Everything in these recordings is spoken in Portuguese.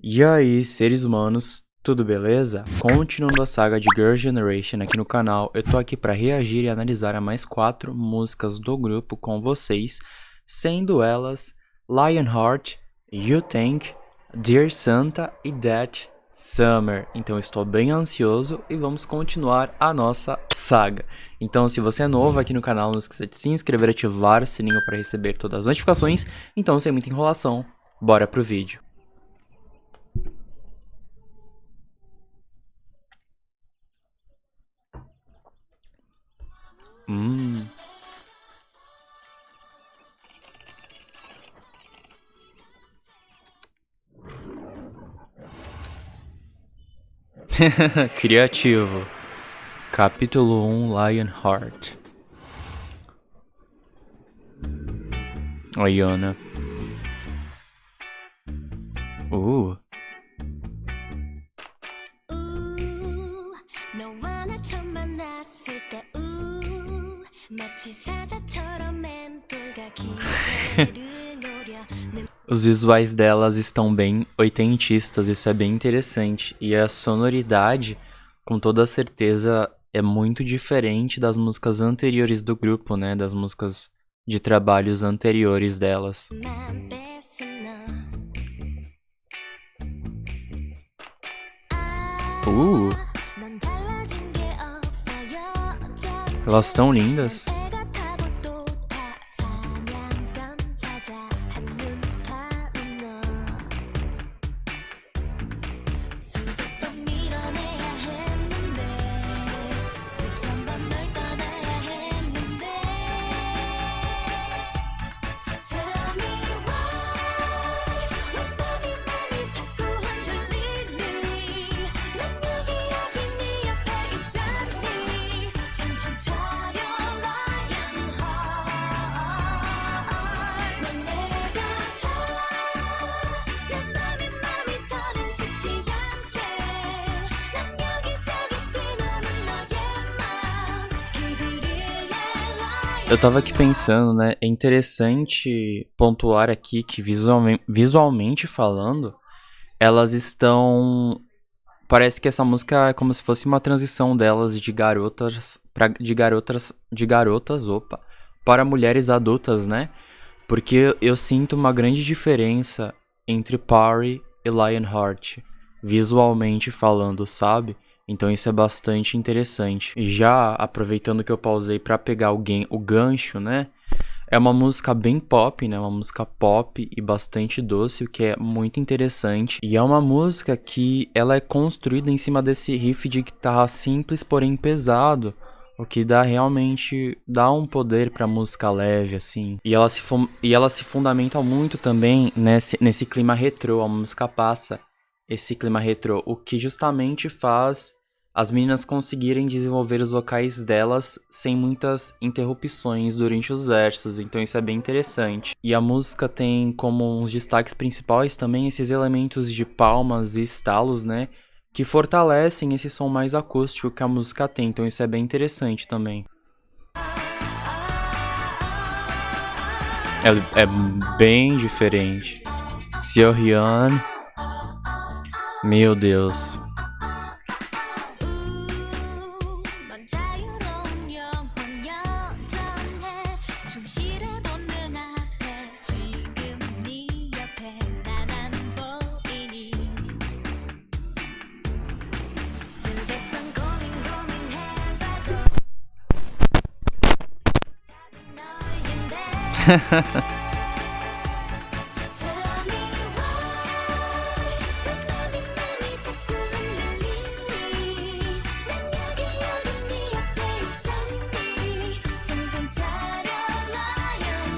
E aí, seres humanos, tudo beleza? Continuando a saga de Girl Generation aqui no canal, eu tô aqui pra reagir e analisar a mais 4 músicas do grupo com vocês, sendo elas Lionheart, You Think, Dear Santa e That Summer. Então estou bem ansioso e vamos continuar a nossa saga. Então se você é novo aqui no canal, não esqueça de se inscrever e ativar o sininho para receber todas as notificações. Então sem muita enrolação, bora pro vídeo. Criativo. Capítulo 1, Lionheart. Oi, Ana. Os visuais delas estão bem oitentistas, isso é bem interessante. E a sonoridade, com toda certeza, é muito diferente das músicas anteriores do grupo, né? Das músicas de trabalhos anteriores delas. Elas estão lindas. Eu tava aqui pensando, né, é interessante pontuar aqui que visualmente falando, elas estão... Parece que essa música é como se fosse uma transição delas de garotas para mulheres adultas, né? Porque eu sinto uma grande diferença entre Party e Lionheart, visualmente falando, sabe? Então isso é bastante interessante. E já aproveitando que eu pausei pra pegar o gancho, né? É uma música bem pop, né? Uma música pop e bastante doce, o que é muito interessante. E é uma música que ela é construída em cima desse riff de guitarra simples, porém pesado. O que realmente dá um poder pra música leve, assim. E ela se fundamenta muito também nesse clima retrô. A música passa esse clima retrô, o que justamente faz as meninas conseguirem desenvolver os vocais delas sem muitas interrupções durante os versos, então isso é bem interessante. E a música tem como uns destaques principais também esses elementos de palmas e estalos, né, que fortalecem esse som mais acústico que a música tem, então isso é bem interessante também. É bem diferente. Seohyun, meu Deus.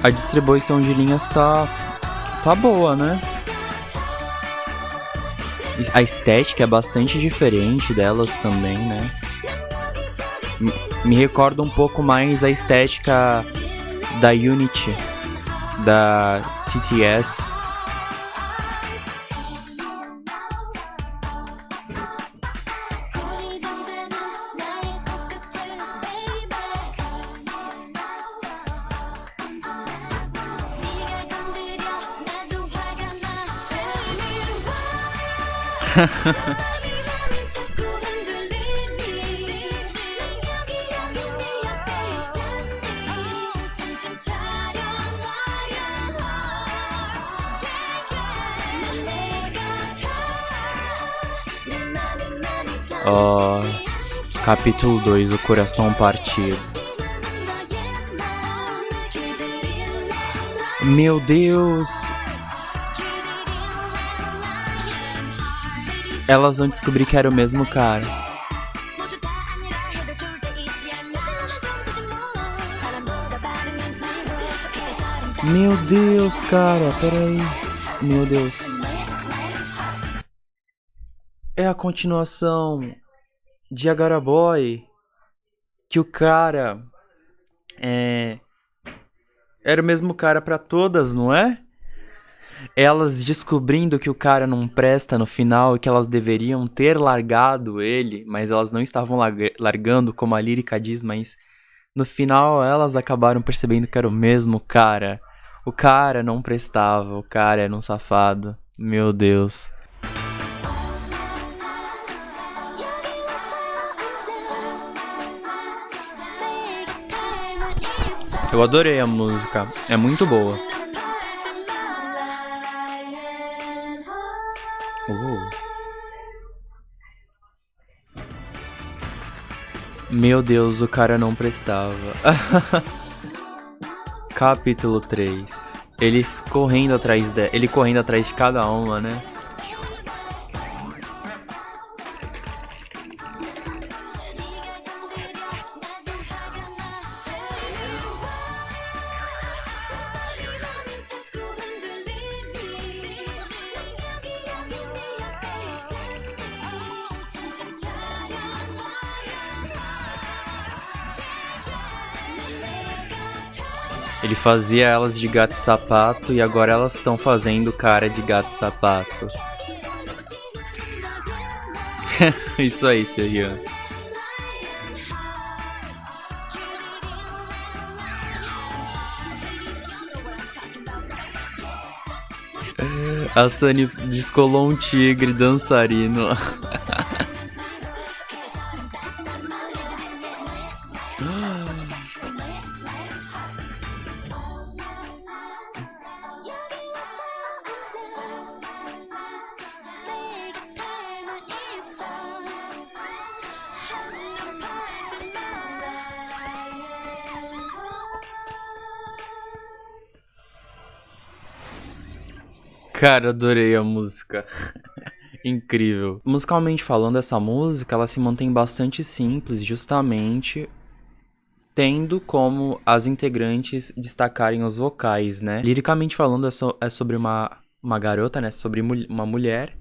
A distribuição de linhas tá boa, né? A estética é bastante diferente delas também, né? Me recorda um pouco mais a estética da Unity, da TTS. Ó, capítulo 2, o coração partido. Meu Deus! Elas vão descobrir que era o mesmo cara. Meu Deus, cara, peraí. Meu Deus. É a continuação de Agaraboy. Que o cara era o mesmo cara pra todas, não é? Elas descobrindo que o cara não presta no final e que elas deveriam ter largado ele, mas elas não estavam largando, como a lírica diz, mas no final elas acabaram percebendo que era o mesmo cara. O cara não prestava, o cara era um safado. Meu Deus. Eu adorei a música, é muito boa. Meu Deus, o cara não prestava. Capítulo 3. Ele correndo atrás de cada uma, né? Ele fazia elas de gato e sapato e agora elas estão fazendo cara de gato e sapato. Isso aí, Serian. A Sunny descolou um tigre dançarino. Cara, adorei a música. Incrível. Musicalmente falando, essa música, ela se mantém bastante simples, justamente tendo como as integrantes destacarem os vocais, né? Liricamente falando, é sobre uma garota, né? Sobre uma mulher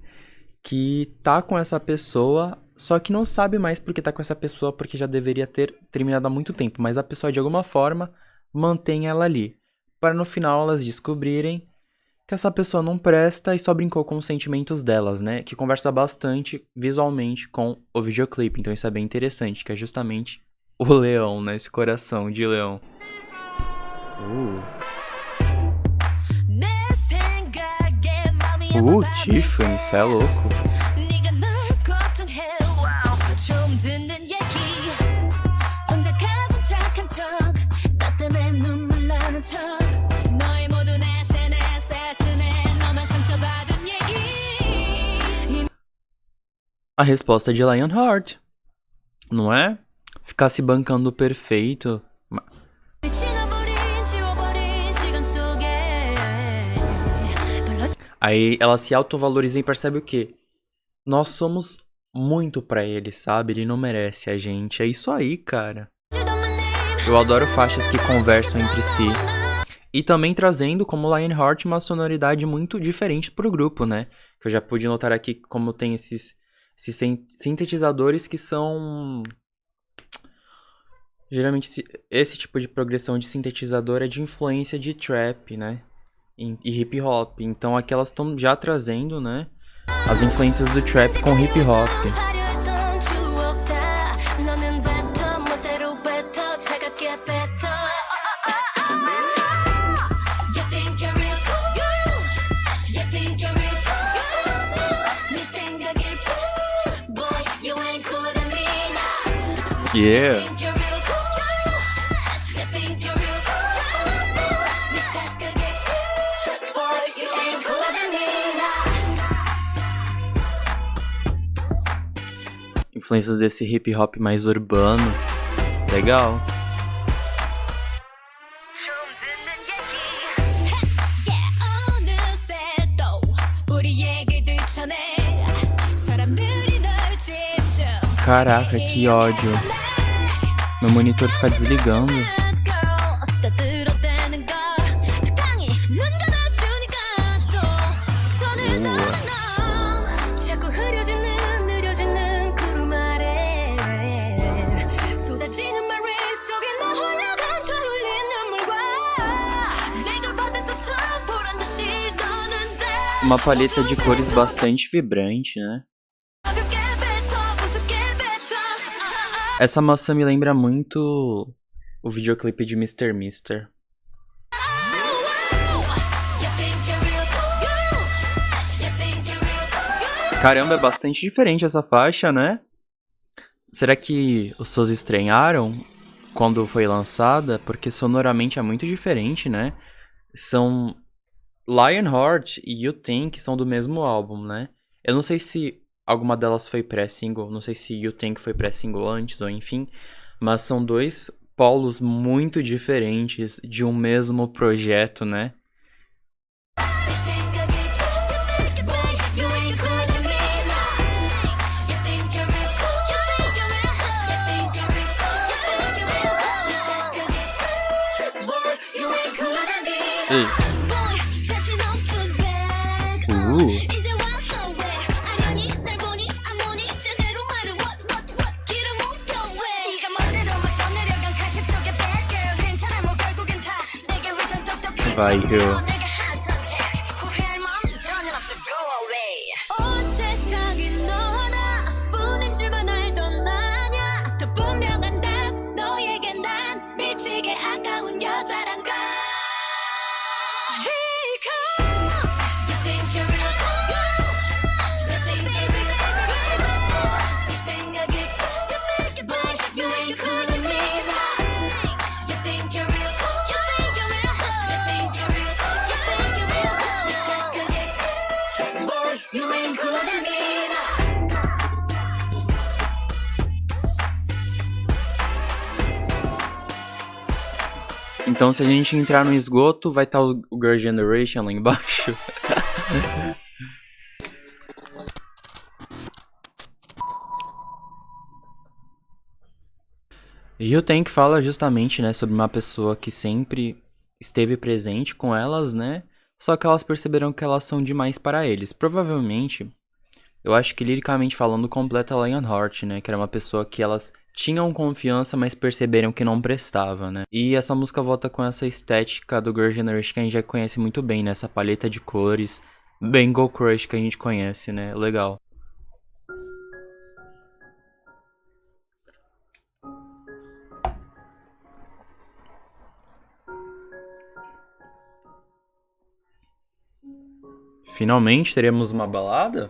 que tá com essa pessoa, só que não sabe mais por que tá com essa pessoa, porque já deveria ter terminado há muito tempo. Mas a pessoa, de alguma forma, mantém ela ali. Para no final elas descobrirem que essa pessoa não presta e só brincou com os sentimentos delas, né? Que conversa bastante visualmente com o videoclipe. Então isso é bem interessante, que é justamente o leão, né? Esse coração de leão. Tiffany, cê é louco. A resposta de Lionheart, não é? Ficar se bancando perfeito. Aí ela se autovaloriza e percebe o quê? Nós somos muito pra ele, sabe? Ele não merece a gente. É isso aí, cara. Eu adoro faixas que conversam entre si. E também trazendo, como Lionheart, uma sonoridade muito diferente pro grupo, né? Que eu já pude notar aqui como tem esses sintetizadores que são... Geralmente, esse tipo de progressão de sintetizador é de influência de trap, né? E hip hop. Então aqui elas estão já trazendo, né? As influências do trap com hip hop. Yeah. Influências desse hip hop mais urbano. Legal. Caraca, que ódio. Meu monitor fica desligando. Uma paleta de cores bastante vibrante, né? Essa moça me lembra muito o videoclipe de Mr. Mister. Caramba, é bastante diferente essa faixa, né? Será que os fãs estranharam quando foi lançada? Porque sonoramente é muito diferente, né? São Lionheart e You Think são do mesmo álbum, né? Eu não sei se alguma delas foi pré-single, não sei se You Think foi pré-single antes ou enfim, mas são dois polos muito diferentes de um mesmo projeto, né? Ei. Vai, girl. Então, se a gente entrar no esgoto, vai estar o Girl Generation lá embaixo. E o Tank fala justamente, né, sobre uma pessoa que sempre esteve presente com elas, né? Só que elas perceberam que elas são demais para eles. Provavelmente, eu acho que liricamente falando, completa Lionheart, né? Que era uma pessoa que elas tinham confiança, mas perceberam que não prestava, né? E essa música volta com essa estética do Girl Generation que a gente já conhece muito bem, né? Essa paleta de cores, bem Go Crush que a gente conhece, né? Legal. Finalmente teremos uma balada?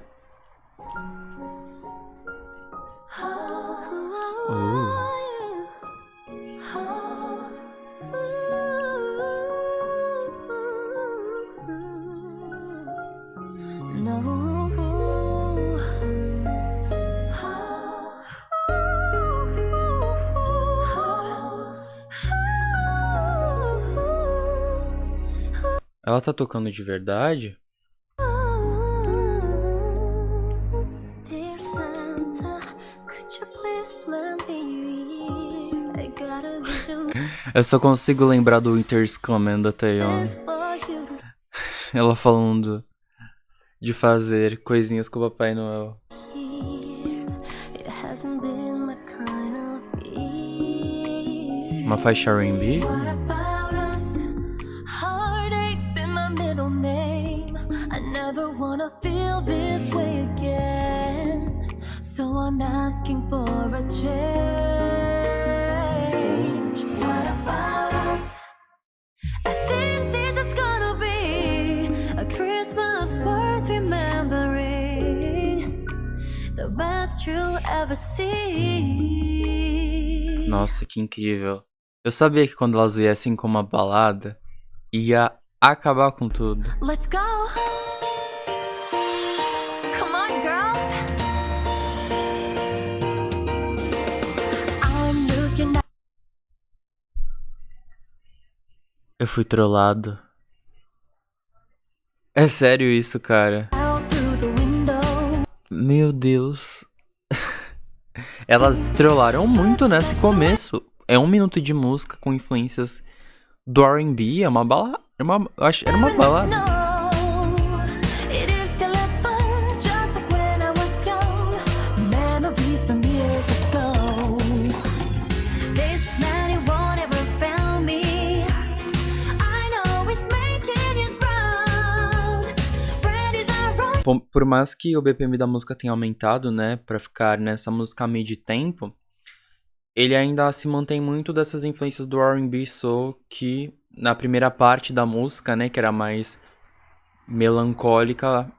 Ela tá tocando de verdade? Eu só consigo lembrar do Winter's Coming da Taeyeon. Ela falando de fazer coisinhas com o Papai Noel. Uma faixa R&B? So I'm asking for a change. What about us? I think this is gonna be a Christmas worth remembering, the best you'll ever see. Nossa, que incrível. Eu sabia que quando elas viessem com uma balada, ia acabar com tudo. Let's go. Come on, girls. I'm looking Eu fui trollado. É sério isso, cara? out through the window. Meu Deus. Elas trollaram muito nesse começo. É 1 minuto de música com influências do R&B. É uma balada. Era uma balada. No, it is still as fun, just like when I was young. Memories from years ago. This man, he won't ever fail me. I know he's making his round. Freddy's around. Por mais que o BPM da música tenha aumentado, né, pra ficar nessa música mid-tempo, ele ainda se mantém muito dessas influências do R&B soul que na primeira parte da música, né, que era mais melancólica,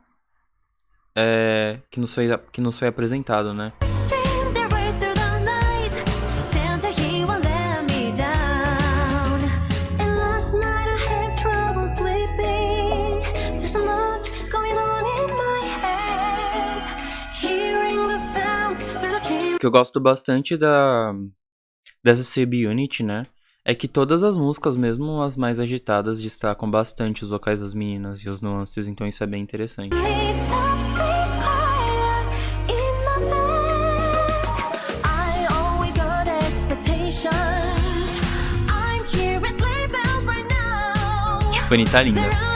que nos foi apresentado, né? Shame their way through the night. Santa, he won't let me down. And last night I had trouble sleeping. There's so much going on in my head. Hearing the sounds through the chimney. O que eu gosto bastante dessa sub-unit, né, é que todas as músicas, mesmo as mais agitadas, destacam bastante os vocais das meninas e os nuances, então isso é bem interessante. Tiffany tá linda.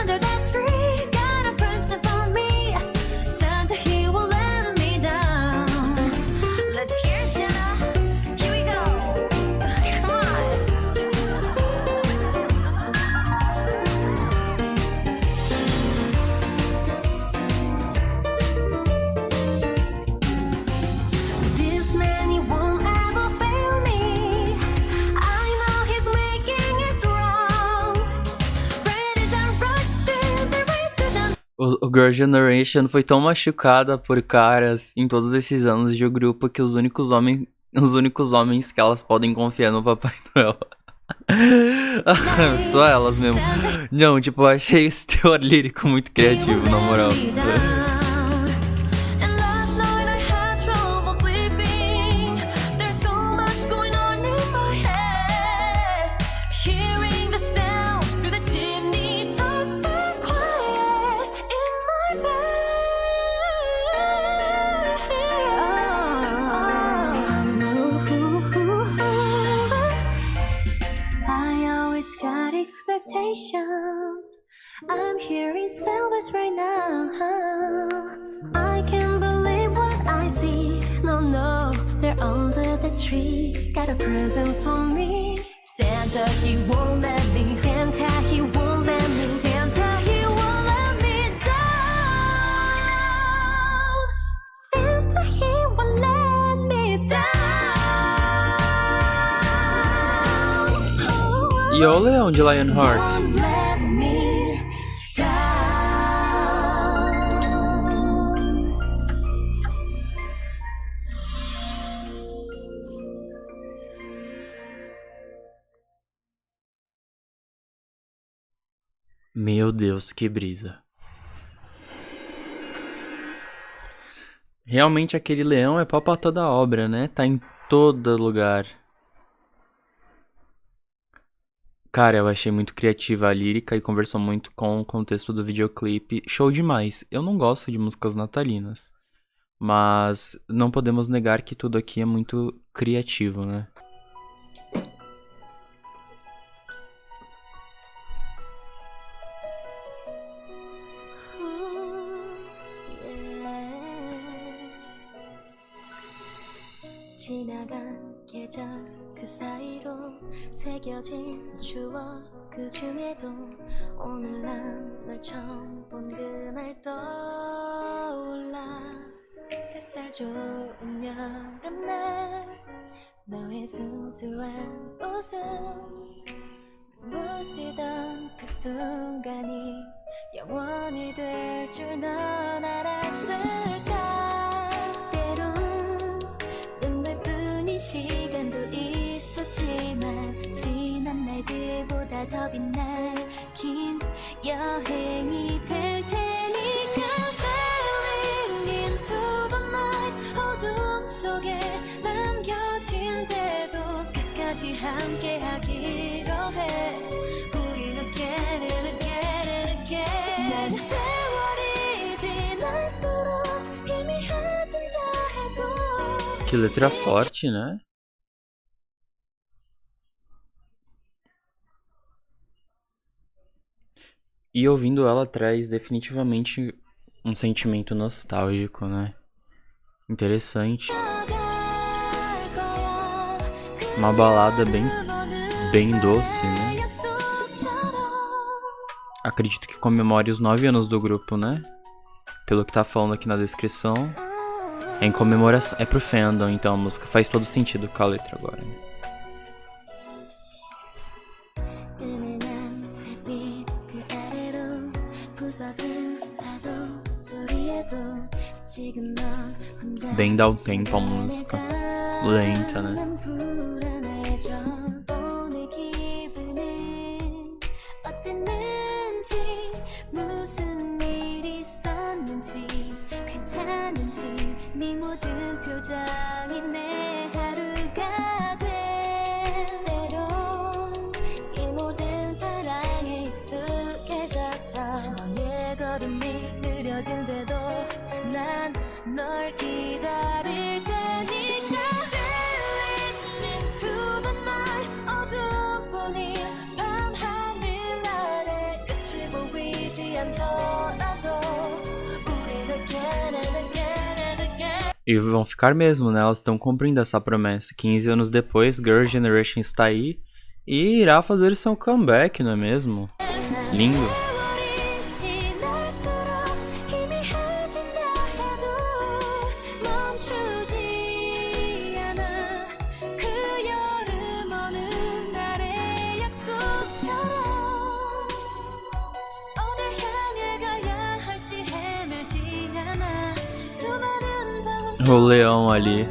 O Girl Generation foi tão machucada por caras em todos esses anos de grupo que os únicos homens que elas podem confiar no Papai Noel. Só elas mesmo. Não, tipo, eu achei esse teor lírico muito criativo, na moral. Expectations. I'm hearing Elvis right now. I can't believe what I see. No, no, they're under the tree. Got a present for me. Santa, he won't let me. Santa, he won't let me. Santa, he won't let me down. Santa, he won't let me down. E o Leão de Lionheart? Meu Deus, que brisa. Realmente aquele leão é pau pra toda obra, né? Tá em todo lugar. Cara, eu achei muito criativa a lírica e conversou muito com o contexto do videoclipe. Show demais. Eu não gosto de músicas natalinas, mas não podemos negar que tudo aqui é muito criativo, né? 지나간 계절 그 사이로 새겨진 추억 그 중에도 오늘 난 널 처음 본 그날 떠올라 햇살 좋은 여름날 너의 순수한 웃음 눈물 쓰던 그 순간이 영원히 될 줄 넌 알았을까 때론 눈물뿐인 시간도 있어 다시 함께 하기로 해 우린 again and again and again 난 세월이 지날수록 희미해진다 해도 Que letra forte, né? E ouvindo ela traz definitivamente um sentimento nostálgico, né? Interessante. Uma balada bem doce, né? Acredito que comemore os 9 anos do grupo, né? Pelo que tá falando aqui na descrição. É em comemoração. É pro fandom, então a música faz todo sentido com a letra agora, né? Bem dá o tempo a música. Lenta, né? 널 기다릴 테니까 Sailing into the night 어두운 밤 하늘 아래 끝이 보이지 않더라도 우린 again and again and again E vão ficar mesmo, né? Elas estão cumprindo essa promessa. 15 anos depois, Girl Generation está aí e irá fazer seu comeback, não é mesmo? Lindo. O leão ali.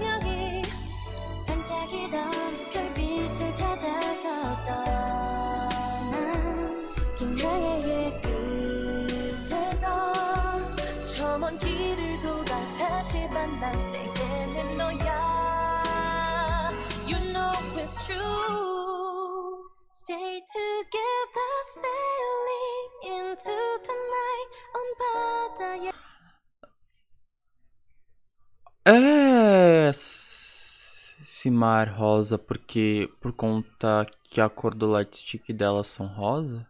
Stay together, sailing into the night on 바다에. É esse mar rosa porque por conta que a cor do lightstick delas são rosa.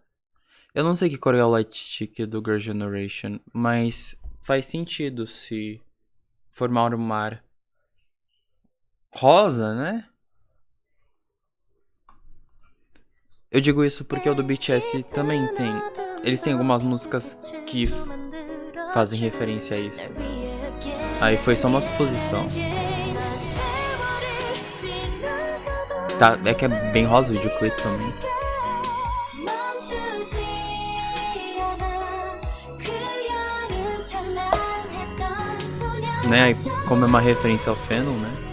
Eu não sei que cor é o lightstick do Girl Generation, mas faz sentido se formar um mar rosa, né? Eu digo isso porque o do BTS também tem. Eles têm algumas músicas que fazem referência a isso. Aí foi só uma suposição. Tá, é que é bem rosa o videoclipe também. Né, aí como é uma referência ao Fandom, né?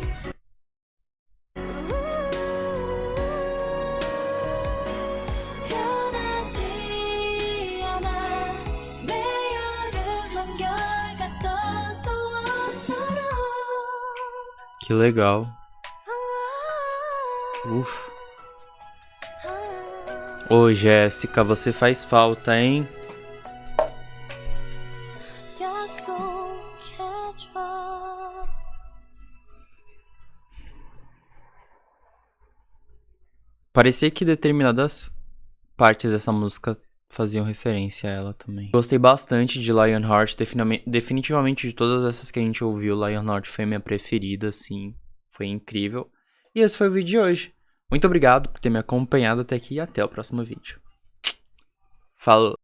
Que legal. Ufa. Ô, Jéssica, você faz falta, hein? Parecia que determinadas partes dessa música faziam referência a ela também. Gostei bastante de Lionheart, definitivamente de todas essas que a gente ouviu, Lionheart foi a minha preferida, assim, foi incrível. E esse foi o vídeo de hoje. Muito obrigado por ter me acompanhado até aqui e até o próximo vídeo. Falou!